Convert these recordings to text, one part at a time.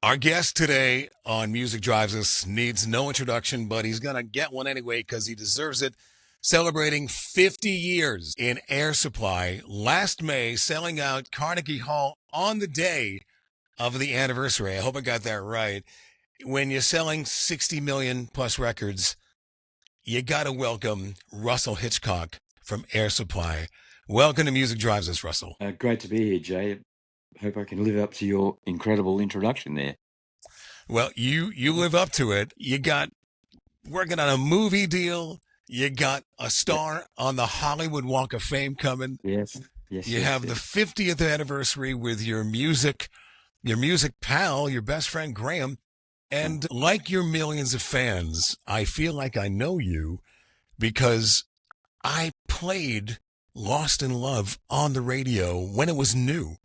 Our guest today on Music Drives Us needs no introduction, but he's going to get one anyway because he deserves it. Celebrating 50 years in Air Supply last May, selling out Carnegie Hall on the day of the anniversary. I hope I got that right. When you're selling 60 million plus records, you got to welcome Russell Hitchcock from Air Supply. Welcome to Music Drives Us, Russell. Great to be here, Jay. Hope I can live up to your incredible introduction there. Well, you live up to it. You got working on a movie deal. You got a star on the Hollywood Walk of Fame coming. Yes. You have the 50th anniversary with your music pal, your best friend Graham. And like your millions of fans, I feel like I know you because I played Lost in Love on the radio when it was new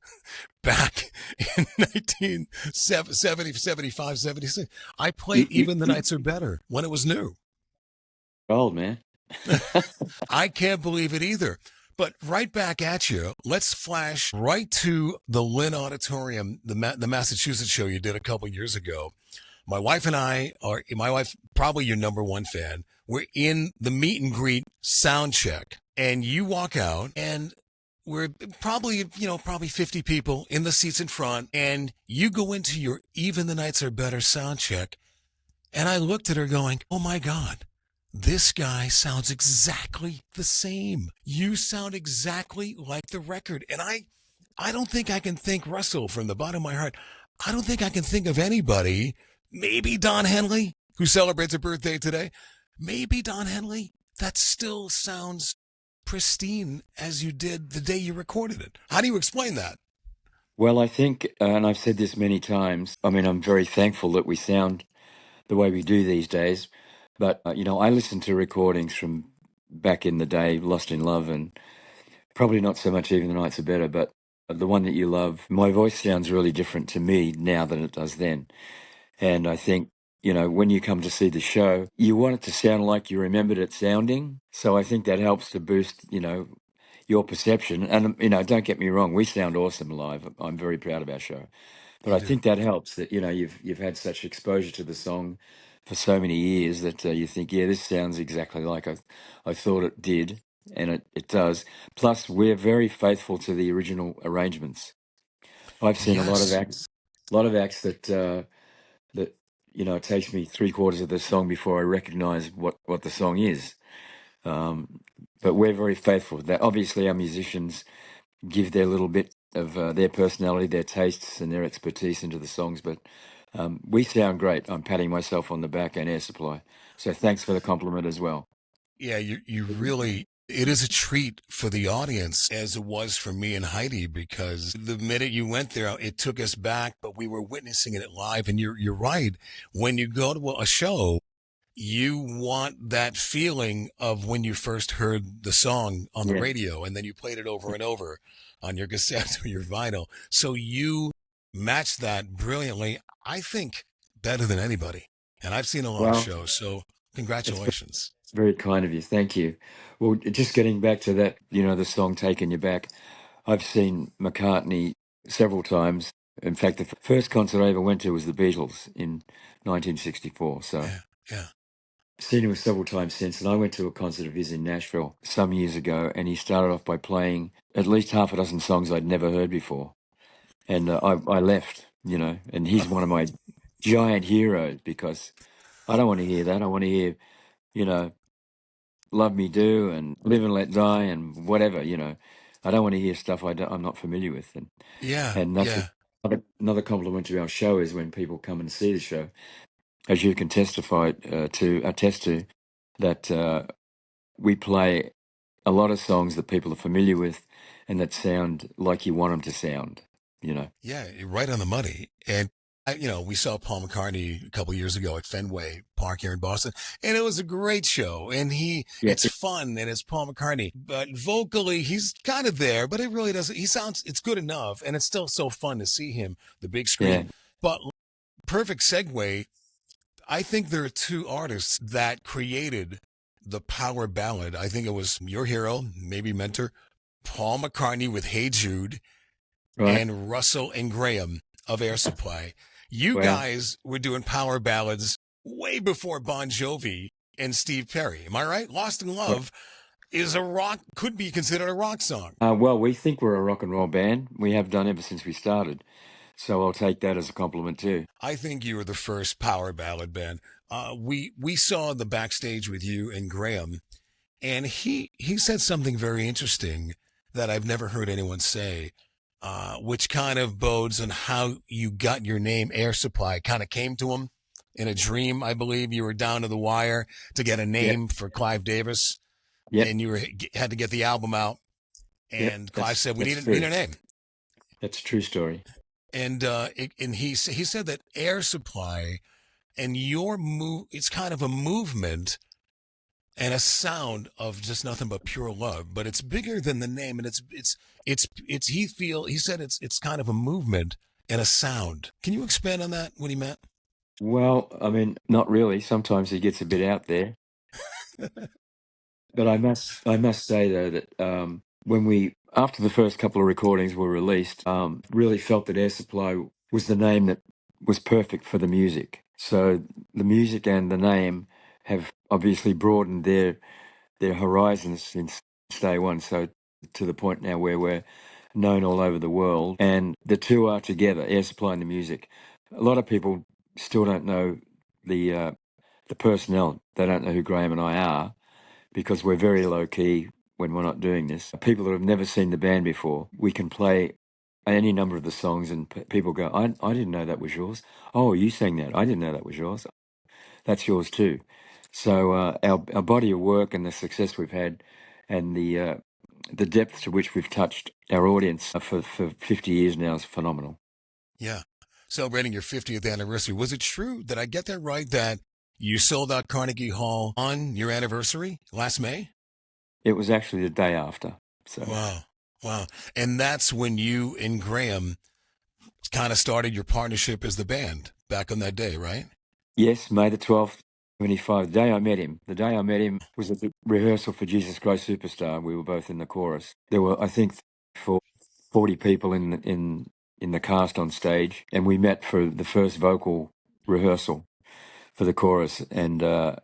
back in 1970, 75, 76. I played Even the Nights Are Better when it was new. Old, man. I can't believe it either. But right back at you, let's flash right to the Lynn Auditorium, the Massachusetts show you did a couple years ago. My wife and I my wife, probably your number one fan. We're in the meet and greet sound check, and you walk out, and we're probably 50 people in the seats in front, and you go into your Even the Nights Are Better sound check, and I looked at her going, oh my God, this guy sounds exactly the same. You sound exactly like the record. And I don't think I can thank Russell from the bottom of my heart. I don't think I can think of anybody, maybe Don Henley, who celebrates a birthday today. Maybe Don Henley, that still sounds pristine as you did the day you recorded it. How do you explain that? Well, I think, and I've said this many times, I mean, I'm very thankful that we sound the way we do these days. But, I listen to recordings from back in the day, Lost in Love, and probably not so much Even the Nights Are Better, but the one that you love, my voice sounds really different to me now than it does then. And I think, when you come to see the show, you want it to sound like you remembered it sounding. So I think that helps to boost, your perception. And, don't get me wrong, we sound awesome live. I'm very proud of our show. But I think that helps that, you've had such exposure to the song for so many years that you think, yeah, this sounds exactly like I thought it did. And it does. Plus, we're very faithful to the original arrangements. I've seen a lot of acts that it takes me 3/4 of the song before I recognize what the song is. But we're very faithful with that. Obviously, our musicians give their little bit of their personality, their tastes, and their expertise into the songs. But we sound great. I'm patting myself on the back and Air Supply. So thanks for the compliment as well. Yeah, you really, it is a treat for the audience as it was for me and Heidi, because the minute you went there, it took us back, but we were witnessing it live. And you're right. When you go to a show, you want that feeling of when you first heard the song on the radio, and then you played it over and over on your cassette or your vinyl. So you matched that brilliantly, I think, better than anybody. And I've seen a lot of shows, so congratulations. It's very kind of you. Thank you. Well, just getting back to that, the song Taking You Back, I've seen McCartney several times. In fact, the first concert I ever went to was the Beatles in 1964. So yeah. Seen him several times since, and I went to a concert of his in Nashville some years ago, and he started off by playing at least half a dozen songs I'd never heard before. And I left, and he's one of my giant heroes because I don't want to hear that. I want to hear, Love Me Do and Live and Let Die and whatever, I don't want to hear stuff I'm not familiar with. And that's another compliment to our show is when people come and see the show, as you can attest to, that we play a lot of songs that people are familiar with and that sound like you want them to sound, Yeah, you're right on the money. And, we saw Paul McCartney a couple of years ago at Fenway Park here in Boston, and it was a great show. And it's fun, and it's Paul McCartney. But vocally, he's kind of there, but it really doesn't. It's good enough, and it's still so fun to see him, the big screen. Yeah. But perfect segue. I think there are two artists that created the power ballad. I think it was your hero, maybe mentor, Paul McCartney with Hey Jude, and Russell and Graham of Air Supply. You Well, guys were doing power ballads way before Bon Jovi and Steve Perry. Am I right? Lost in Love is a rock, could be considered a rock song. well, we think we're a rock and roll band. We have done ever since we started. So I'll take that as a compliment too. I think you were the first power ballad band. We saw the backstage with you and Graham, and he said something very interesting that I've never heard anyone say, which kind of bodes on how you got your name, Air Supply. Kind of came to him in a dream, I believe. You were down to the wire to get a Yep, name for Clive Davis, yep, and had to get the album out. yep. And Clive said, "We That's need true. a name." That's a true story. And he said that Air Supply and your move, it's kind of a movement and a sound of just nothing but pure love, but it's bigger than the name, and he said it's kind of a movement and a sound. Can you expand on that, what he meant? Well, I mean, not really. Sometimes he gets a bit out there. But I must say though that when we after the first couple of recordings were released, really felt that Air Supply was the name that was perfect for the music. So the music and the name have obviously broadened their horizons since day one. So to the point now where we're known all over the world, and the two are together, Air Supply and the music. A lot of people still don't know the personnel. They don't know who Graham and I are because we're very low key when we're not doing this. People that have never seen the band before, we can play any number of the songs, and people go, I didn't know that was yours. Oh, you sang that. I didn't know that was yours. That's yours too. So our body of work and the success we've had, and the depth to which we've touched our audience for 50 years now is phenomenal. Yeah. Celebrating your 50th anniversary. Was it true? Did I get that right that you sold out Carnegie Hall on your anniversary last May? It was actually the day after. So Wow. Wow. And that's when you and Graham kind of started your partnership as the band back on that day, right? yes, May the 12th, 25, the day I met him. The day I met him was at the rehearsal for Jesus Christ Superstar. We were both in the chorus. There were, I think, for 40 people in the cast on stage, and we met for the first vocal rehearsal for the chorus. And as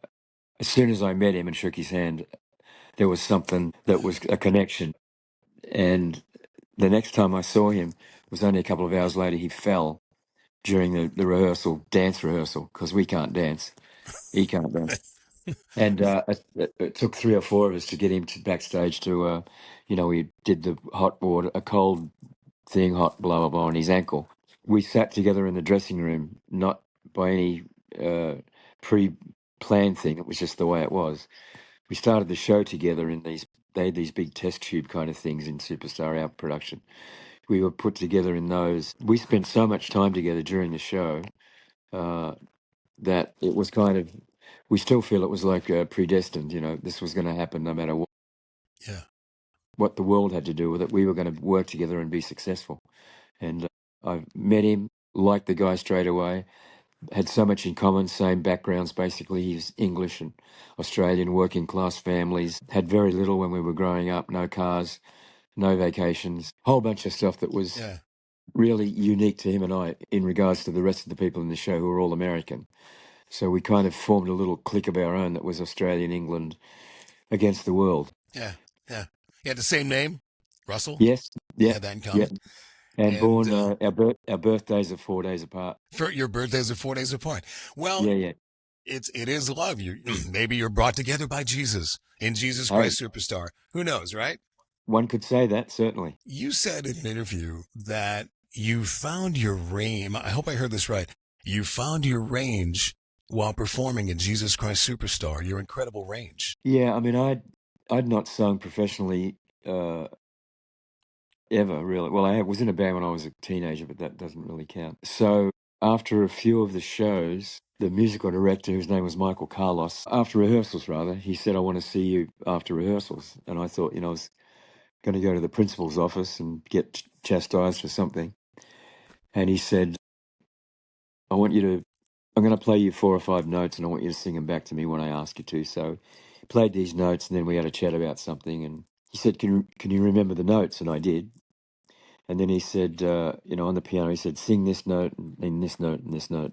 soon as I met him and shook his hand, there was something that was a connection. And the next time I saw him was only a couple of hours later. He fell during the rehearsal, dance rehearsal, because we can't dance. He can't dance. And it took three or four of us to get him to backstage to, we did the hot water, a cold thing, hot, blah, blah, blah, on his ankle. We sat together in the dressing room, not by any pre-planned thing. It was just the way it was. We started the show together they had these big test tube kind of things in Superstar, our production. We were put together in those. We spent so much time together during the show uh, that it was kind of, we still feel it was like predestined. This was going to happen no matter Yeah. what the world had to do with it. We were going to work together and be successful. And I met him, liked the guy straight away, had so much in common, same backgrounds basically. He's English and Australian, working class families, had very little when we were growing up, no cars, no vacations, whole bunch of stuff that was Yeah. really unique to him and I in regards to the rest of the people in the show who were all American. So we kind of formed a little clique of our own that was Australian England against the world. Yeah. Yeah. You had the same name, Russell. Yes, You yeah, had that in yeah. common. And And born our birthdays are 4 days apart. for your birthdays are 4 days apart. Well, Yeah, yeah. it is love. You maybe you're brought together by Jesus in Jesus Hey, Christ Superstar. Who knows, right? one could say that certainly. You said in an interview that you found your range. I hope I heard this right. You found your range while performing in Jesus Christ Superstar. Your incredible range. Yeah, I mean, I'd not sung professionally uh, ever really. Well, I was in a band when I was a teenager, but that doesn't really count. So after a few of the shows, the musical director, whose name was Michael Carlos, after rehearsals rather, he said, "I want to see you after rehearsals." And I thought, I was going to go to the principal's office and get chastised for something. And he said, "I want you to. I'm going to play you 4 or 5 notes, and I want you to sing them back to me when I ask you to." So he played these notes, and then we had a chat about something. And he said, "Can you remember the notes?" And I did. And then he said, on the piano, he said, sing this note and then this note and this note.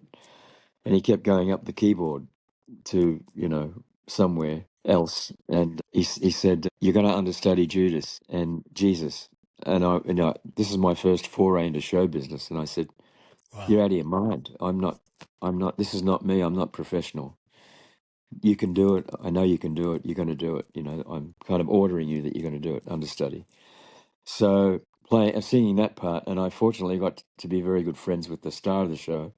And he kept going up the keyboard to, somewhere else. And he said, you're going to understudy Judas and Jesus. And this is my first foray into show business. And I said, Wow. you're out of your mind. This is not me. I'm not professional. You can do it. I know you can do it. You're going to do it. I'm kind of ordering you that you're going to do it, understudy. So singing that part, and I fortunately got to be very good friends with the star of the show,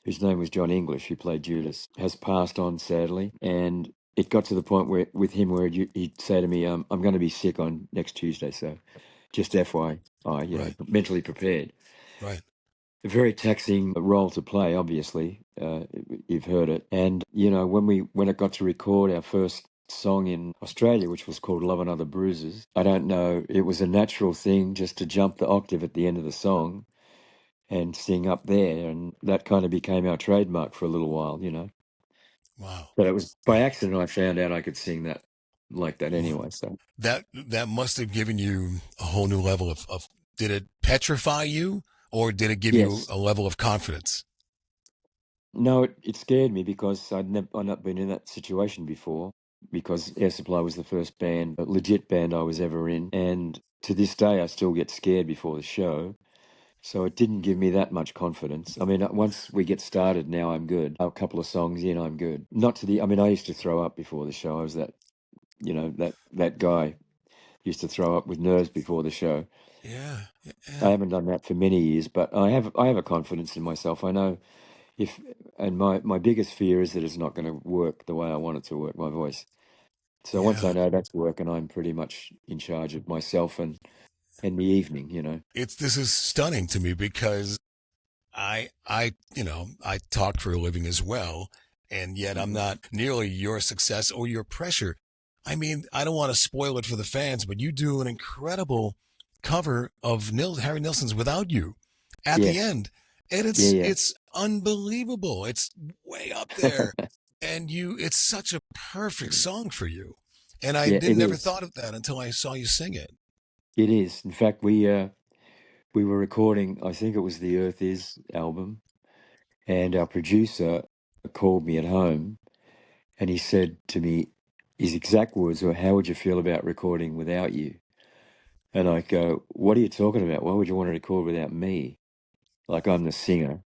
whose name was John English, who played Judas, has passed on sadly, and it got to the point where with him where he'd say to me, "I'm going to be sick on next Tuesday, so just FYI, Right. mentally prepared." Right. A very taxing role to play, obviously. You've heard it, and when it got to record our first song in Australia, which was called Love and Other Bruises. I don't know, it was a natural thing just to jump the octave at the end of the song and sing up there, and that kind of became our trademark for a little while. Wow. But it was by Yeah. accident I found out I could sing that like that Well, anyway. So that must have given you a whole new level of did it petrify you or did it give you yes, a level of confidence? no, it scared me because I'd not been in that situation before. Because Air Supply was the first band, a legit band I was ever in, and to this day I still get scared before the show. So it didn't give me that much confidence. I mean, once we get started, now I'm good. A couple of songs in, I'm good. Not to the. I mean, I used to throw up before the show. I was that guy used to throw up with nerves before the show. Yeah. I Yeah. haven't done that for many years, but I have a confidence in myself. I know if and my biggest fear is that it's not going to work the way I want it to work, my voice. So once I Yeah. know that's working, I'm pretty much in charge of myself and the evening. This is stunning to me because I talk for a living as well, and yet I'm Mhm. not nearly your success or your pressure. I mean, I don't want to spoil it for the fans, but you do an incredible cover of Harry Nilsson's "Without You" at the Yes. end, and Yeah, yeah. it's unbelievable. It's way up there, and it's such a perfect song for you. And I Yeah, did it never is. thought of that until I saw you sing it. It is. In fact, we were recording, I think it was the Earth Is album, and our producer called me at home and he said to me, his exact words were, how would you feel about recording without you? And I go, what are you talking about? Why would you want to record without me? Like I'm the singer.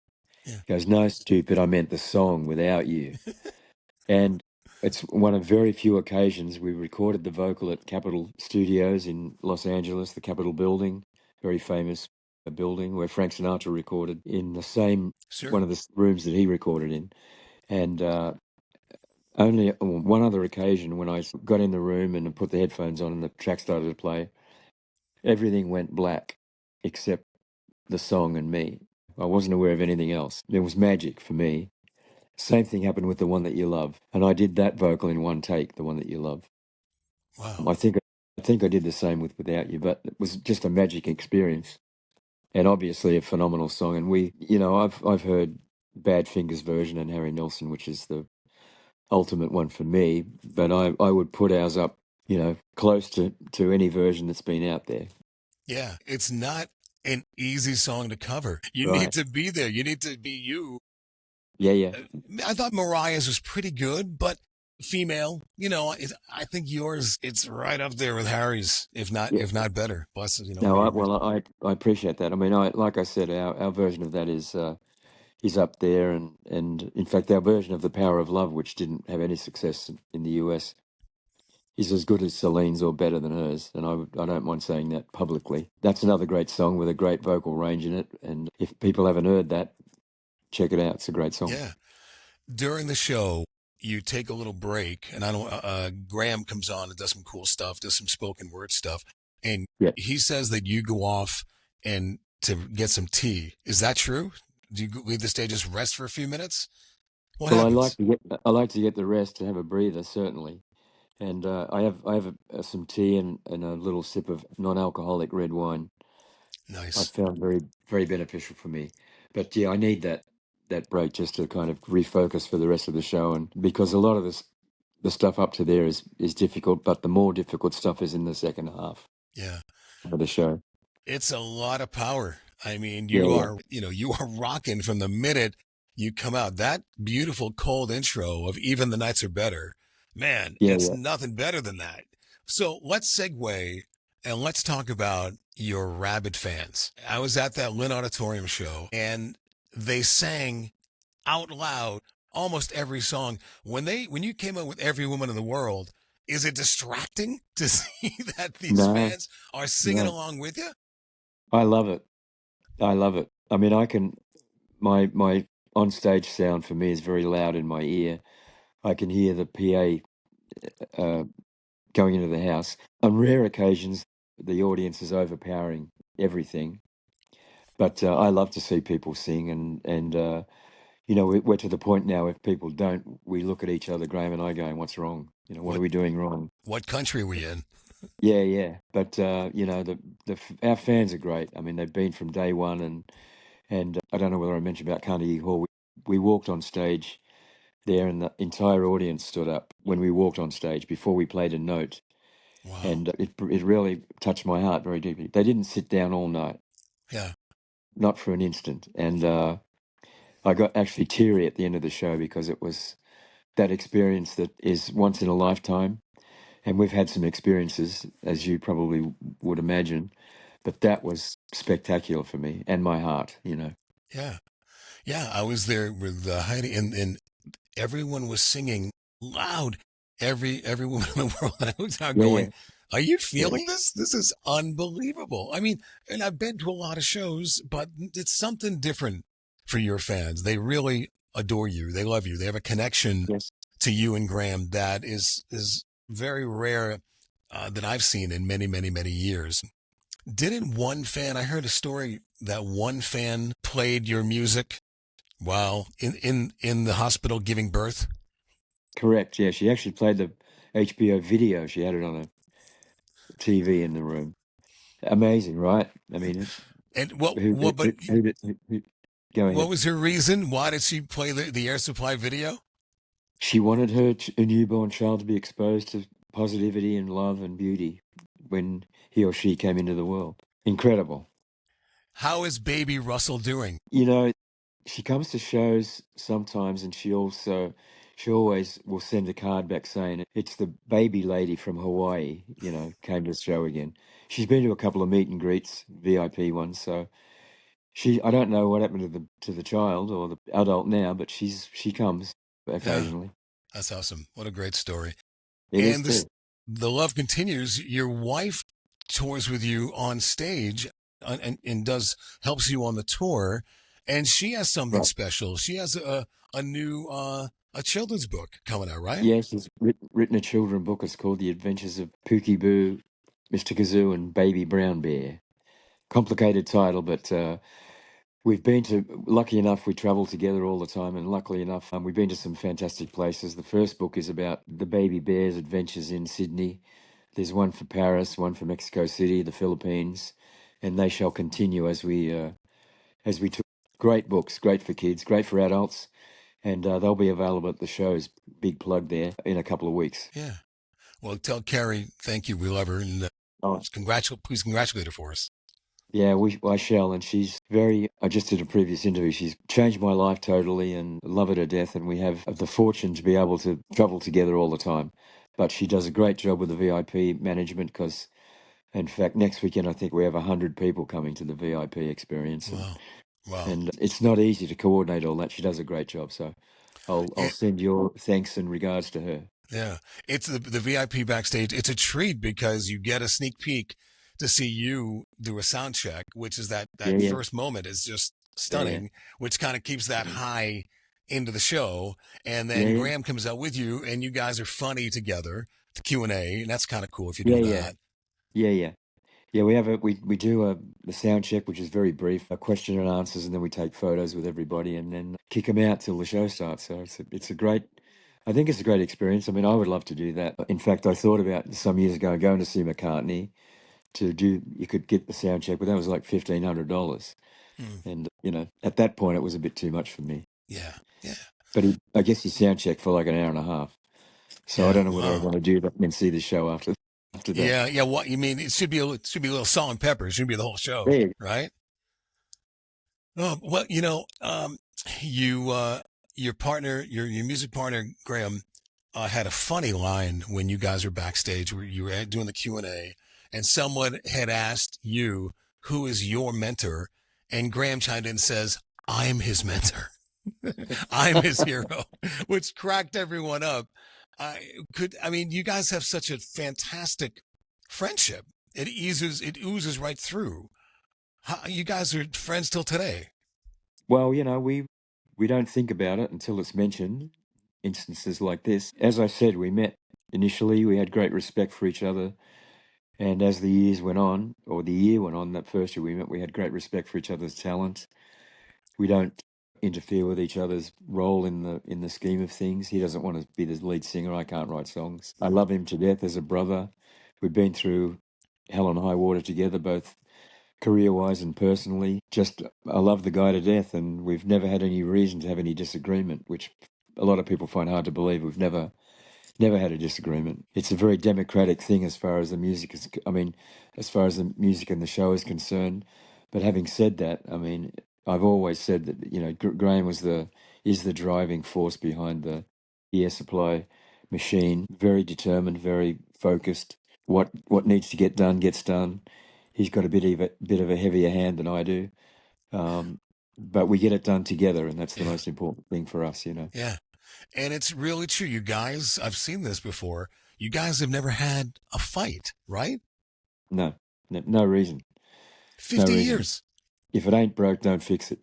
Yeah, He goes, no, stupid, I meant the song without you. And it's one of very few occasions we recorded the vocal at Capitol Studios in Los Angeles, the Capitol building, very famous building where Frank Sinatra recorded in the same sure. one of the rooms that he recorded in. And only on one other occasion when I got in the room and put the headphones on and the track started to play, everything went black except the song and me. I wasn't aware of anything else. It was magic for me. Same thing happened with the one that you love, and I did that vocal in one take. The one that you love. Wow. I think I did the same with Without You, but it was just a magic experience, and obviously a phenomenal song. And I've heard Badfinger's version and Harry Nilsson, which is the ultimate one for me. But I would put ours up, close to any version that's been out there. Yeah, it's not an easy song to cover. You need Right? to be there. You need to be you. Yeah, yeah, I thought Mariah's was pretty good, but female, I think yours it's right up there with Harry's, if not yeah. if not better. Plus, No, we, we I appreciate that. I mean, like I said, our version of that is up there, and in fact, our version of The Power of Love, which didn't have any success in the US, is as good as Celine's or better than hers, and I don't mind saying that publicly. That's another great song with a great vocal range in it, and if people haven't heard that, check it out. It's a great song. yeah. During the show, you take a little break, and I don't. Graham comes on and does some cool stuff, does some spoken word stuff, and Yeah. he says that you go off and to get some tea. Is that true? Do you leave the stage, just rest for a few minutes? What Well, happens? I like to get the rest to have a breather, certainly, and I have some tea and a little sip of non-alcoholic red wine. I Nice. found very very beneficial for me. But yeah, I need that break just to kind of refocus for the rest of the show, and because a lot of the stuff up to there is difficult, but the more difficult stuff is in the second half Yeah. of the show. It's a lot of power. I mean, Yeah, you yeah, are, you are rocking from the minute you come out. That beautiful cold intro of Even the Nights Are Better. Man, yeah, it's yeah. nothing better than that. So let's segue and let's talk about your rabid fans. I was at that Lynn Auditorium show and they sang out loud almost every song. When you came out with Every Woman in the World, is it distracting to see that these No, fans are singing no. along with you? I love it. I love it. I mean, I can my on-stage sound for me is very loud in my ear. I can hear the PA going into the house. On rare occasions, the audience is overpowering everything. But I love to see people sing, and we're to the point now. If people don't, we look at each other, Graham and I, going, "What's wrong? What are What we doing wrong?" what country are we in? Yeah, yeah. But our fans are great. I mean, they've been from day one, and I don't know whether I mentioned about Carnegie Hall. We walked on stage there, and the entire audience stood up when we walked on stage before we played a note, Wow. and it really touched my heart very deeply. They didn't sit down all night, Yeah. not for an instant, and I got actually teary at the end of the show because it was that experience that is once in a lifetime. And we've had some experiences, as you probably would imagine, but that was spectacular for me and my heart. Yeah. Yeah. I was there with Heidi and everyone was singing loud. Every woman in the world. And I was out Yeah, yeah, going, are you yeah. feeling this? This is unbelievable. I mean, and I've been to a lot of shows, but it's something different for your fans. They really adore you. They love you. They have a connection Yes. to you and Graham that is very rare that I've seen in many, many, many years. Didn't one fan? I heard a story that one fan played your music while in the hospital giving birth. Correct. Yeah, she actually played the HBO video. She had it on a TV in the room. Amazing, right? I mean, And who, who, but who, who, did- who- go what ahead. was her reason? Why did she play the Air Supply video? She wanted a newborn child to be exposed to positivity and love and beauty when he or she came into the world. Incredible. How is baby Russell doing? You know, she comes to shows sometimes, and she always will send a card back saying it's the baby lady from Hawaii. Came to the show again. She's been to a couple of meet and greets, VIP ones. So I don't know what happened to the child or the adult now, but she comes Yeah, occasionally. that's awesome. What a great story. It is And too. the love continues. Your wife tours with you on stage and does helps you on the tour, and she has something Right. special. She has a new a children's book coming out, right? Yes, she's written a children's book. It's called The Adventures of Pookie Boo, Mr. Kazoo, and Baby Brown Bear. Complicated title, but lucky enough, we travel together all the time, and luckily enough, we've been to some fantastic places. The first book is about the baby bear's adventures in Sydney. There's one for Paris, one for Mexico City, the Philippines, and they shall continue as we took. Great books, great for kids, great for adults, and they'll be available at the shows. Big plug there in a couple of weeks. Yeah. Well, tell Carrie thank you. We love her, and Oh, please congratulate her for us. yeah, I shall, and she's very. I just did a previous interview. She's changed my life totally, and love her to death. And we have the fortune to be able to travel together all the time. But she does a great job with the VIP management because, in fact, next weekend I think we have 100 people coming to the VIP experience, and Wow. Wow. and it's not easy to coordinate all that. She does a great job, so I'll It, send your thanks and regards to her. yeah. It's the VIP backstage. It's a treat because you get a sneak peek to see you do a sound check, which is Yeah, that yeah, first moment is just yeah, stunning, which kind of keeps that yeah, high into the show. And yeah, then yeah, Graham comes out with you and you guys are funny together, the Q&A, and that's kind of cool if you yeah, do yeah, that. yeah, yeah. Yeah, we do the sound check, which is very brief, a question and answers, and then we take photos with everybody, and then kick them out till the show starts. So it's a great, I think it's a great experience. I mean, I would love to do that. In fact, I thought about some years ago going to see McCartney to do. You could get the sound check, but that was like $1,500, Hmm. and at that point, it was a bit too much for me. Yeah. Yeah. But I guess he sound checked for like an hour and a half. So I Yeah. don't know whether I Wow. want to do that and then see the show after. after that. Yeah, yeah. What you mean? It should be a little salt and pepper. It shouldn't be the whole show, There you right? Oh well, you your partner, your music partner Graham, had a funny line when you guys were backstage, where you were doing the Q&A, and someone had asked you who is your mentor, and Graham chimed in and says, "I'm his mentor." I'm his hero, which cracked everyone up. I mean, you guys have such a fantastic friendship. It oozes right through. You guys are friends till today. Well, we don't think about it until it's mentioned. Instances like this, as I said, we met initially. We had great respect for each other, and as the years went on, or the year went on, that first year we met, we had great respect for each other's talent. We don't interfere with each other's role in the scheme of things. He doesn't want to be the lead singer. I can't write songs. I love him to death as a brother. We've been through hell and high water together, both career-wise and personally. Just, I love the guy to death, and we've never had any reason to have any disagreement, which a lot of people find hard to believe. We've never had a disagreement. It's a very democratic thing as far as the music is, I mean, as far as the music and the show is concerned. But having said that, I mean, I've always said that, Graham is the driving force behind the air supply machine. Very determined, very focused. What needs to get done gets done. He's got a bit of a heavier hand than I do. But we get it done together, and that's the Yeah, most important thing for us. yeah. And it's really true. You guys, I've seen this before. You guys have never had a fight, right? No, no reason. No 50 reason. years. If it ain't broke, don't fix it.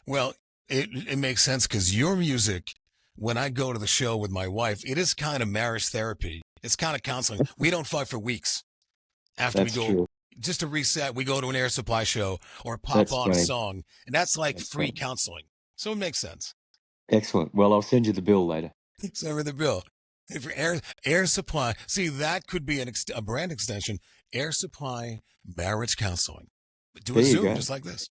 Well, it makes sense because your music, when I go to the show with my wife, it is kind of marriage therapy. It's kind of counseling. We don't fight for weeks after we That's go. true. Just to reset, we go to an air supply show or pop That's on a funny. song, and that's like That's free funny. counseling. So it makes sense. Excellent. Well, I'll send you the bill later. Send me the bill. If air supply, see that could be a brand extension. Air supply marriage counseling. Do a There you Zoom go. just like this.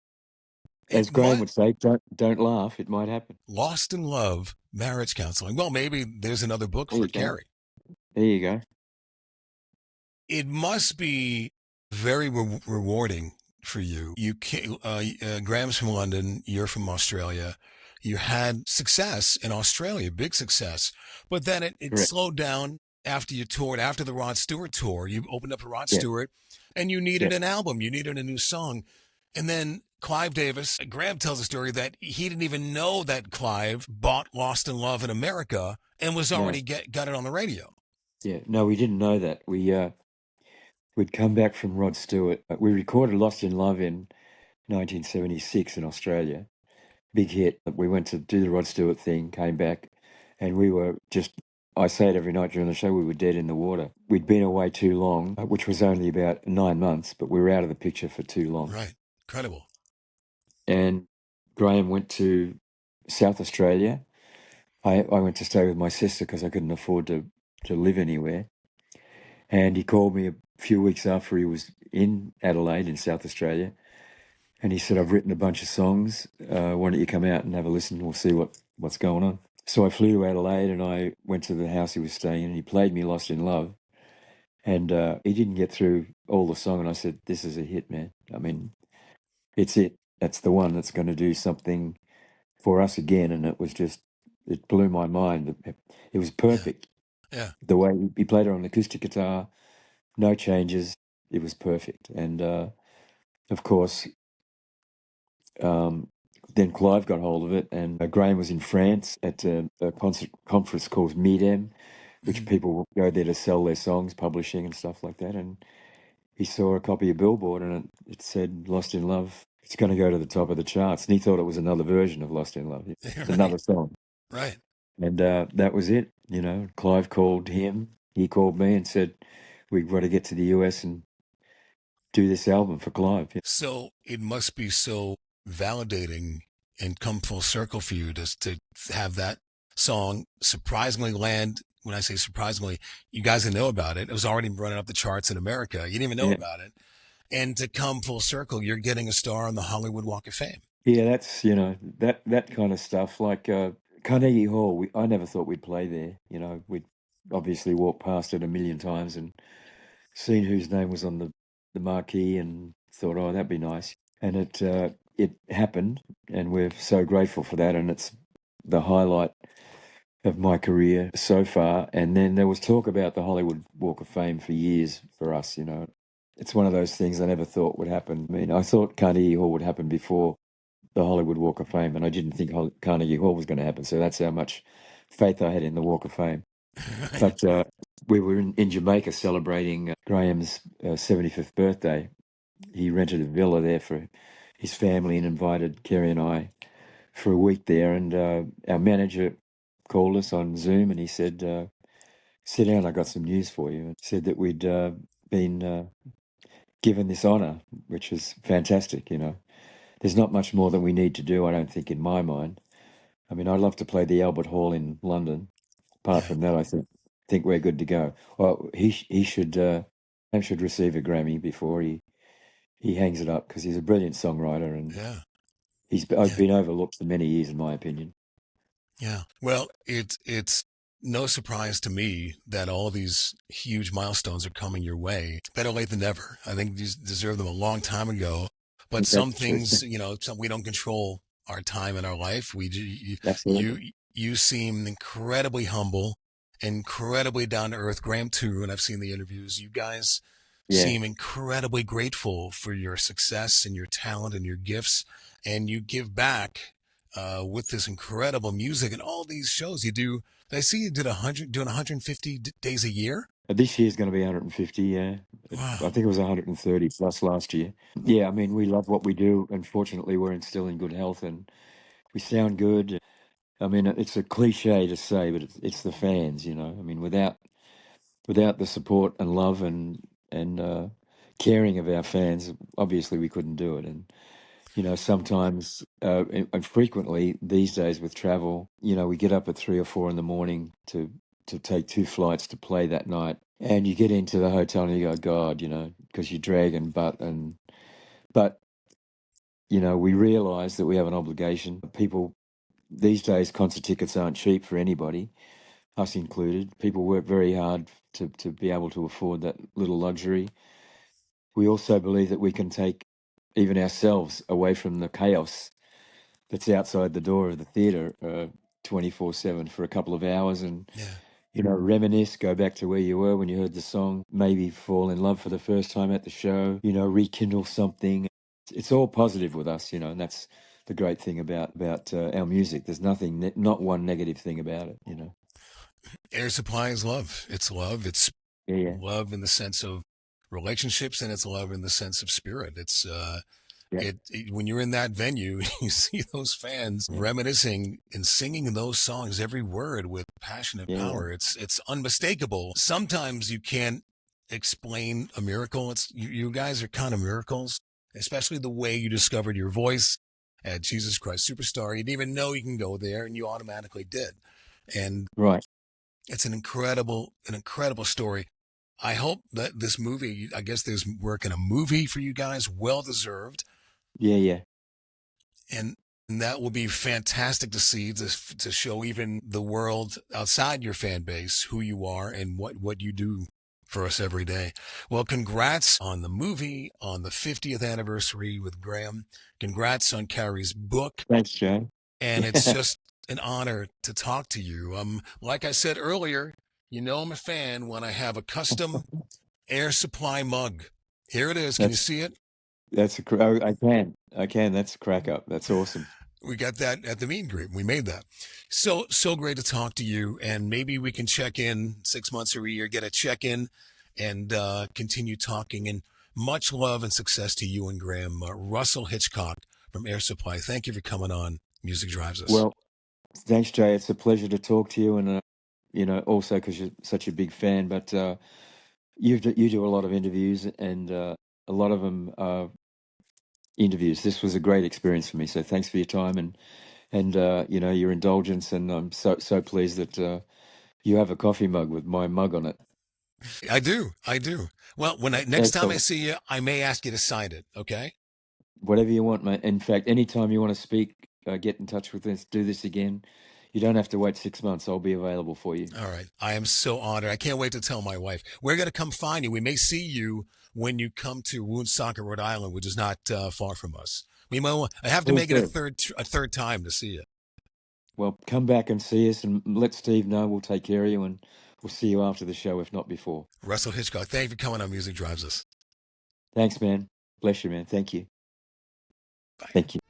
As It Graham might would say, don't laugh. It might happen. lost in love marriage counseling. Well, maybe there's another book There for you go. Carrie. There you go. It must be very rewarding for you. Graham's from London. You're from Australia. You had success in Australia, big success, but then it Correct. slowed down after you toured, after the Rod Stewart tour. You opened up for Rod Yeah. Stewart, and you needed Yeah. an album. You needed a new song. And then Clive Davis, Graham tells a story that he didn't even know that Clive bought Lost in Love in America and was No. already got it on the radio. Yeah. No, we didn't know that. We'd come back from Rod Stewart. We recorded Lost in Love in 1976 in Australia. Big hit. We went to do the Rod Stewart thing, came back, and we were just, I say it every night during the show, we were dead in the water. We'd been away too long, which was only about 9 months, but we were out of the picture for too long. Right. Incredible. And Graham went to South Australia. I went to stay with my sister because I couldn't afford to live anywhere. And he called me a few weeks after he was in Adelaide in South Australia. And he said, I've written a bunch of songs. Why don't you come out and have a listen? We'll see what's going on. So I flew to Adelaide and I went to the house he was staying in. And he played me Lost in Love. And he didn't get through all the song. And I said, this is a hit, man. I mean, it's it. That's the one that's going to do something for us again. And it blew my mind. It was Yeah. perfect. Yeah. The way he played it on acoustic guitar, no changes. It was perfect. And of course, um, then Clive got hold of it, and Graham was in France at a conference called Midem, which Mhm. people will go there to sell their songs, publishing and stuff like that. And he saw a copy of Billboard, and it said "Lost in Love." It's going to go to the top of the charts, and he thought it was another version of "Lost in Love." It's Right. another song, Right. and that was it. Clive called him, he called me, and said, "We've got to get to the US and do this album for Clive." Yeah. So it must be so validating and come full circle for you to have that song surprisingly land. When I say surprisingly, you guys didn't know about it. It was already running up the charts in America. You didn't even know Yeah. about it. And to come full circle, you're getting a star on the Hollywood Walk of Fame. Yeah, that's that kind of stuff. Like Carnegie Hall, I never thought we'd play there. obviously walked past it a million times and seen whose name was on the marquee and thought, oh, that'd be nice. And it happened, and we're so grateful for that. And it's the highlight of my career so far. And then there was talk about the Hollywood Walk of Fame for years for us, you know. It's one of those things I never thought would happen. I mean, I thought Carnegie Hall would happen before the Hollywood Walk of Fame, and I didn't think Carnegie Hall was going to happen. So that's how much faith I had in the Walk of Fame. Right. But we were in Jamaica celebrating Graham's 75th birthday. He rented a villa there for his family and invited Kerry and I for a week there. And our manager called us on Zoom and he said, sit down, I got some news for you. And said that we'd been given this honour, which is fantastic, you know. There's not much more that we need to do, I don't think, in my mind. I mean, I'd love to play the Albert Hall in London. Apart Yeah. from that, I think we're good to go. Well, he should receive a Grammy before he hangs it up because he's a brilliant songwriter and Yeah. he's Yeah. been overlooked for many years, in my opinion. Yeah. Well, it's no surprise to me that all these huge milestones are coming your way. Better late than never. I think you deserve them a long time ago. But some That's true. things, we don't control our time in our life. You Absolutely. you seem incredibly humble, incredibly down to earth. Graham too, and I've seen the interviews. You guys Yeah, seem incredibly grateful for your success and your talent and your gifts, and you give back with this incredible music and all these shows you do. I see you did 150 days a year. this year's going to be 150. Yeah, I Wow. think it was 130 plus last year. Yeah, I mean, we love what we do. Unfortunately, we're still in good health and we sound good. I mean, it's a cliche to say, but it's the fans, you know. I mean, without the support and love and caring of our fans, obviously we couldn't do it. And you know, sometimes and frequently these days with travel, you know, we get up at 3 or 4 in the morning to take two flights to play that night, and you get into the hotel and you go, God, you know, because you drag and but you know, we realise that we have an obligation. People these days, concert tickets aren't cheap for anybody, us included. People work very hard to be able to afford that little luxury. We also believe that we can take even ourselves away from the chaos that's outside the door of the theatre 24/7 for a couple of hours and, Yeah. you know, reminisce, go back to where you were when you heard the song, maybe fall in love for the first time at the show, you know, rekindle something. It's all positive with us, you know, and that's the great thing about our music. There's not one negative thing about it, you know. Air Supply is love. It's love. It's Yeah, yeah, love in the sense of relationships, and it's love in the sense of spirit. It's yeah, when you're in that venue, you see those fans yeah, reminiscing and singing those songs, every word with passion and yeah, yeah, power. It's unmistakable. Sometimes you can't explain a miracle. You guys are kind of miracles, especially the way you discovered your voice at Jesus Christ Superstar. You didn't even know you can go there, and you automatically did. And right. it's an incredible story. I hope that this movie, I guess there's work in a movie for you guys, well deserved. Yeah, yeah, And that will be fantastic to see, to show even the world outside your fan base who you are and what you do for us every day. Well, congrats on the movie, on the 50th anniversary with Graham. Congrats on Carrie's book. thanks, Joe. And it's just an honor to talk to you. Like I said earlier, I'm a fan when I have a custom Air Supply mug. Here it is. Can you that's see it? I can. That's a crack up. That's awesome. We got that at the meet and greet. We made that. So great to talk to you. And maybe we can check in 6 months or a year, get a check in and continue talking. And much love and success to you and Graham. Russell Hitchcock from Air Supply. Thank you for coming on Music Drives Us. Well, thanks, Jay. It's a pleasure to talk to you, and you know, also because you're such a big fan. But you do a lot of interviews, and a lot of them are interviews. This was a great experience for me. So thanks for your time and you know, your indulgence. And I'm so pleased that you have a coffee mug with my mug on it. I do. I do. Well, next time I Excellent. see you, I may ask you to sign it. Okay. Whatever you want, mate. In fact, anytime you want to speak, get in touch with us. Do this again. You don't have to wait 6 months. I'll be available for you. All right. I am so honored. I can't wait to tell my wife. We're going to come find you. We may see you when you come to Woonsocket, Rhode Island, which is not far from us. I have to Please make it do. a third time to see you. Well, come back and see us and let Steve know. We'll take care of you and we'll see you after the show, if not before. Russell Hitchcock, thank you for coming on Music Drives Us. Thanks, man. Bless you, man. Thank you. Bye. Thank you.